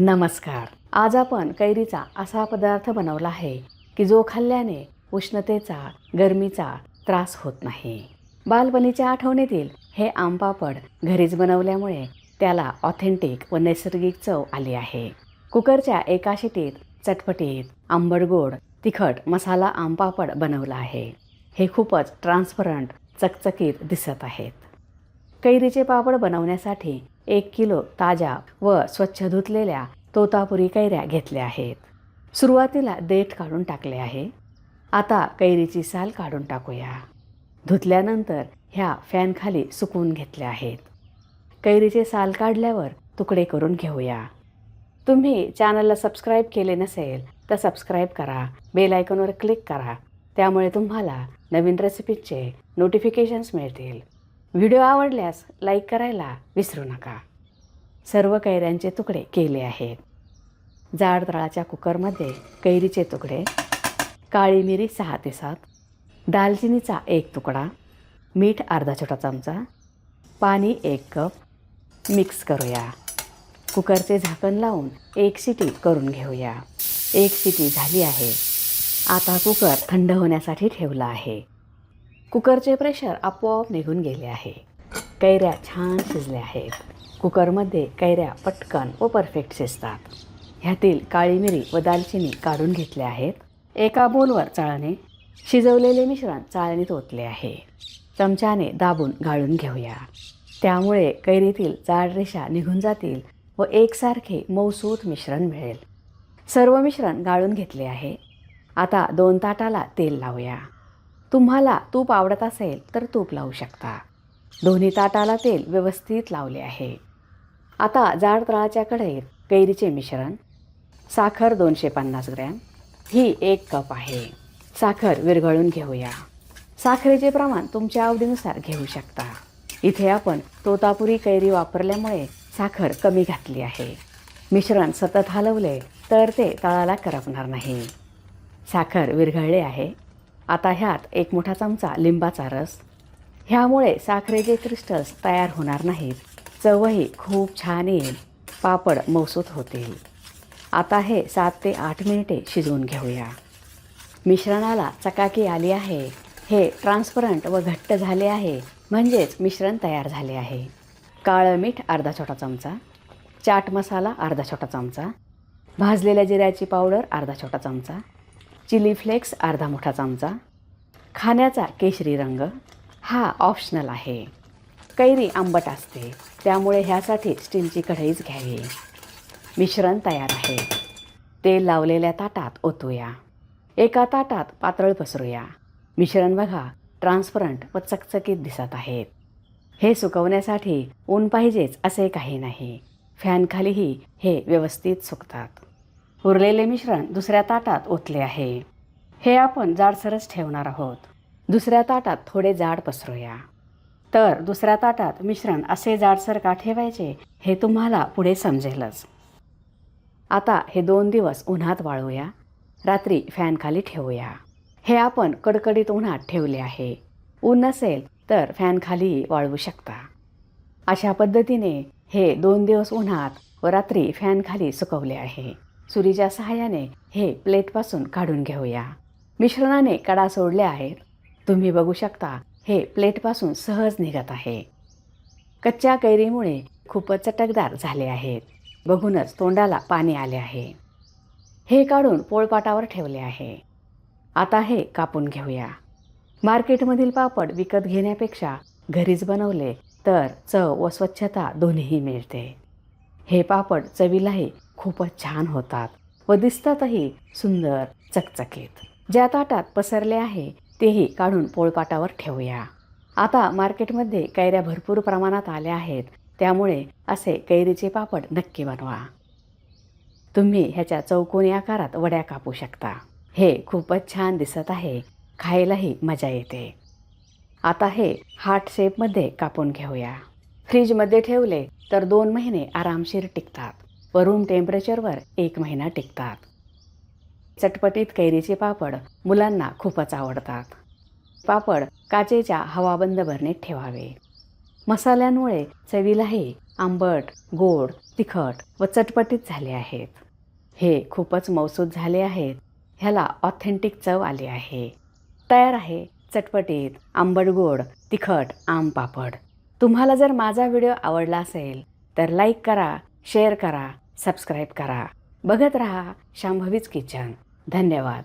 नमस्कार. आज आपण कैरीचा असा पदार्थ बनवला आहे की जो खाल्ल्याने उष्णतेचा, गरमीचा त्रास होत नाही. बालपणीच्या आठवणीतील हे आमपापड घरीच बनवल्यामुळे त्याला ऑथेंटिक व नैसर्गिक चव आली आहे. कुकरच्या एका शिटीत चटपटीत, आंबट गोड, तिखट मसाला आमपापड बनवला आहे. हे खूपच ट्रान्सपरंट, चकचकीत दिसत आहेत. कैरीचे पापड बनवण्यासाठी 1 किलो ताज्या व स्वच्छ धुतलेल्या तोतापुरी कैऱ्या घेतल्या आहेत. सुरुवातीला देठ काढून टाकले आहे. आता कैरीची साल काढून टाकूया. धुतल्यानंतर ह्या फॅनखाली सुकवून घेतल्या आहेत. कैरीचे साल काढल्यावर तुकडे करून घेऊया. तुम्ही चॅनलला सबस्क्राईब केले नसेल तर सबस्क्राईब करा, बेल आयकॉनवर क्लिक करा. त्यामुळे तुम्हाला नवीन रेसिपीचे नोटिफिकेशन्स मिळतील. व्हिडिओ आवडल्यास लाईक करायला विसरू नका. सर्व कैऱ्यांचे तुकडे केले आहेत. जाड तळाच्या कुकरमध्ये कैरीचे तुकडे, काळी मिरी 6 ते 7, दालचिनीचा 1 तुकडा, मीठ अर्धा छोटा चमचा, पाणी 1 कप मिक्स करूया. कुकरचे झाकण लावून 1 शिटी करून घेऊया. 1 शिटी झाली आहे. आता कुकर थंड होण्यासाठी ठेवला आहे. कुकरचे प्रेशर आपोआप निघून गेले आहे. कैऱ्या छान शिजल्या आहेत. कुकरमध्ये कैऱ्या पटकन व परफेक्ट शिजतात. ह्यातील काळी मिरी व दालचिनी काढून घेतल्या आहेत. एका बोलवर चाळणे शिजवलेले मिश्रण चाळणीत ओतले आहे. चमच्याने दाबून गाळून घेऊया. त्यामुळे कैरीतील जाड रेषा निघून जातील व एकसारखे मऊसूत मिश्रण मिळेल. सर्व मिश्रण गाळून घेतले आहे. आता 2 ताटाला तेल लावूया. तुम्हाला तूप आवडत असेल तर तूप लावू शकता. दोन्ही ताटाला तेल व्यवस्थित लावले आहे. आता जाड तळाच्या कढईत कैरीचे मिश्रण, साखर 250 ग्रॅम, ही 1 कप आहे. साखर विरघळून घेऊया. साखरेचे प्रमाण तुमच्या आवडीनुसार घेऊ शकता. इथे आपण तोतापुरी कैरी वापरल्यामुळे साखर कमी घातली आहे. मिश्रण सतत हलवले तर ते तळाला करपणार नाही. साखर विरघळले आहे. आता ह्यात 1 मोठा चमचा लिंबाचा रस. ह्यामुळे साखरेचे क्रिस्टल्स तयार होणार नाहीत. चवही खूप छान येईल. पापड मऊसूत होतील. आता हे 7 ते 8 मिनिटे शिजवून घेऊया. मिश्रणाला चकाकी आली आहे. हे ट्रान्सपरंट व घट्ट झाले आहे, म्हणजेच मिश्रण तयार झाले आहे. काळं मीठ अर्धा छोटा चमचा, चाट मसाला अर्धा छोटा चमचा, भाजलेल्या जिऱ्याची पावडर अर्धा छोटा चमचा, चिली फ्लेक्स अर्धा मोठा चमचा, खाण्याचा केशरी रंग हा ऑप्शनल आहे. कैरी आंबट असते, त्यामुळे ह्यासाठी स्टीलची कढईच घ्यावी. मिश्रण तयार आहे. तेल लावलेल्या ताटात ओतूया. एका ताटात पातळ पसरूया. मिश्रण बघा, ट्रान्सपरंट व चकचकीत दिसत आहेत. हे सुकवण्यासाठी ऊन पाहिजेच असे काही नाही. फॅनखालीही हे व्यवस्थित सुकतात. उरलेले मिश्रण दुसऱ्या ताटात ओतले आहे. हे आपण जाडसरच ठेवणार आहोत. दुसऱ्या ताटात थोडे जाड पसरूया. तर दुसऱ्या ताटात मिश्रण असे जाडसर का ठेवायचे हे तुम्हाला पुढे समजेलच. आता हे 2 दिवस उन्हात वाळवूया. रात्री फॅनखाली ठेवूया. हे आपण कडकडीत उन्हात ठेवले आहे. ऊन नसेल तर फॅनखाली वाळवू शकता. अशा पद्धतीने हे 2 दिवस उन्हात व रात्री फॅनखाली सुकवले आहे. सुरीच्या सहाय्याने हे प्लेटपासून काढून घेऊया. मिश्रणाने कडा सोडल्या आहेत. तुम्ही बघू शकता हे प्लेटपासून सहज निघत आहे. कच्च्या कैरीमुळे खूपच चटकदार झाले आहेत. बघूनच तोंडाला पाणी आले आहे. हे काढून पोळपाटावर ठेवले आहे. आता हे कापून घेऊया. मार्केटमधील पापड विकत घेण्यापेक्षा घरीच बनवले तर चव व स्वच्छता दोन्हीही मिळते. हे पापड चवीलाही खूपच छान होतात व दिसतातही सुंदर, चकचकीत. ज्या ताटात पसरले आहे तेही काढून पोळपाटावर ठेवूया. आता मार्केटमध्ये कैऱ्या भरपूर प्रमाणात आल्या आहेत, त्यामुळे असे कैरीचे पापड नक्की बनवा. तुम्ही ह्याच्या चौकोनी आकारात वड्या कापू शकता. हे खूपच छान दिसत आहे. खायलाही मजा येते. आता हे हार्ट शेपमध्ये कापून घेऊया. फ्रीजमध्ये ठेवले तर 2 महिने आरामशीर टिकतात व रूम टेम्परेचरवर 1 महिना टिकतात. चटपटीत कैरीचे पापड मुलांना खूपच आवडतात. पापड काचेच्या हवाबंद बरणीत ठेवावे. मसाल्यांमुळे चवीलाही आंबट, गोड, तिखट व चटपटीत झाले आहेत. हे खूपच मौसूद झाले आहेत. ह्याला ऑथेंटिक चव आली आहे. तयार आहे चटपटीत, आंबट, गोड, तिखट आम पापड. तुम्हाला जर माझा व्हिडिओ आवडला असेल तर लाईक करा, शेअर करा, सबस्क्राईब करा. बघत रहा शांभवीज किचन. धन्यवाद.